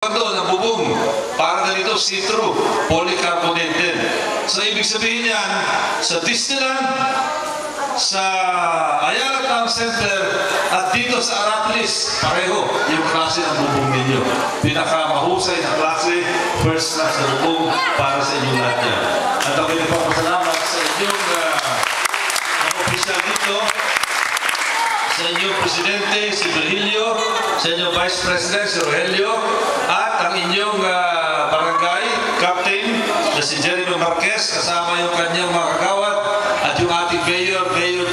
doon ang bubong, para ganito, see-through, polycarbonate. So, ibig sabihin yan, sa Disneyland, sa Ayala Town Center, at dito sa Arapiles, pareho yung klase ng bubong ninyo. Pinakamahusay na klase, first class na bubong para sa inyong lahat yan. At ako nagpapasalamat sa inyong mga opisyal dito, sa inyong Presidente, si Virgilio, sa inyong Vice President, si Rogelio, at ang inyong barangay Captain, na si Jeremy Marquez, kasama yung kanyang mga kagawad, at yung ating Mayor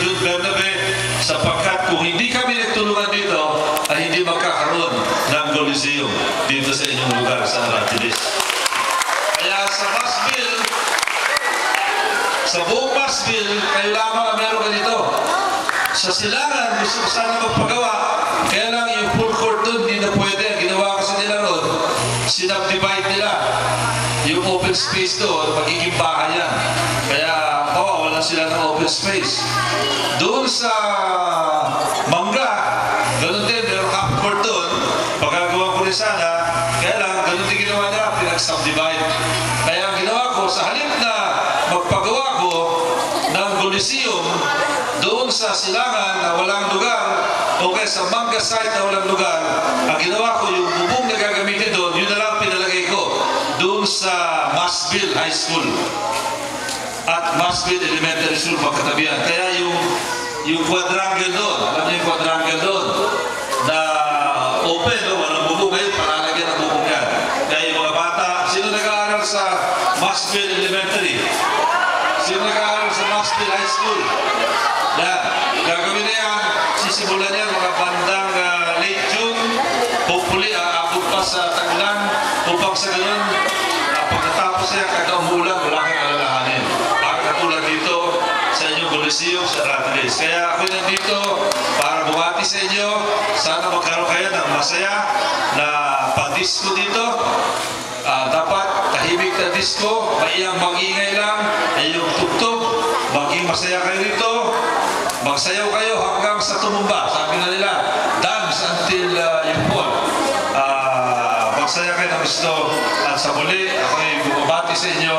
Jude Bernabe, sapagkat kung hindi kami nagtulungan dito, ay hindi magkakaroon ng Coliseum dito sa inyong lugar sa Arapiles. Kaya sa Masville, sa buong Masville, kayo lamang ang meron ganito. Sa Silangan, gusto ko sana magpagawa, kaya lang yung full court doon, hindi na pwede. Ginawa kasi nila ron, sinabdivide nila. Yung open space doon, magiging bahay yan. Kaya, wala sila ng open space. Doon sa Mangga, ganun din, meron half court doon. Pagkagawa ko rin sana, kaya lang, ganun din ginawa nila, pinag-subdivide. Kaya ang ginawa ko, sa halip na magpagawa ko ng Coliseum, doon sa Silangan na walang lugar, o kaya sa Mangga site na walang lugar, ang ginawa ko, yung bubong na gagamitin doon, yun na lang pinalagay ko doon sa Masville High School at Masville Elementary School magkatabihan. Kaya yung quadrangle doon, alam niyo yung quadrangle doon, na open, no? Walang bubong ngayon, paralagyan ang bubong yan. Kaya yung mga bata, sino nag-aaral sa Masville Elementary? Sino nag-aaral sa Masville High School? Yan, gagawin na yan, sisimulan yan mga bandang late June, hopefully aabot pa sa taglan, upang sa ganun, pagkatapos yan, kada umulan, wala kang alalahanin. Para katulad dito sa inyong Coliseum sa Arapiles. Kaya ako nandito para bumati sa inyo, sana magkaroon kayo ng masaya na pag-disco dito. Dapat tahimik na disco, maiyang mag-ingay lang, ay yung tugtog, maging masaya kayo dito. Magsayaw kayo hanggang sa tumumba. Sabi na nila, dance until you fall. Magsaya kayo ng gusto. At sa muli, ako'y bumabati sa inyo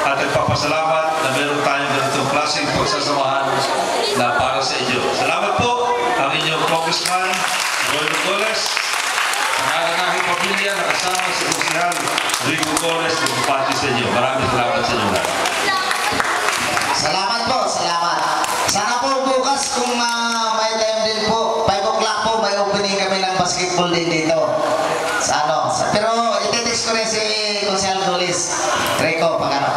at nagpapasalamat na meron tayong ganitong klaseng pagsasamahan na para sa inyo. Salamat po ang inyong Congressman, Roy Lugoles, ang aking pamilya na kasama si Konsehal Rico Goles, bumabati sa inyo. Maraming salamat sa inyo. Salamat po, salamat. Sana po bukas kung may time din po, 5 o'clock po, may opening kami ng basketball din dito. Pero itetext ko rin si Konsehal Goles, Rico, pag ano.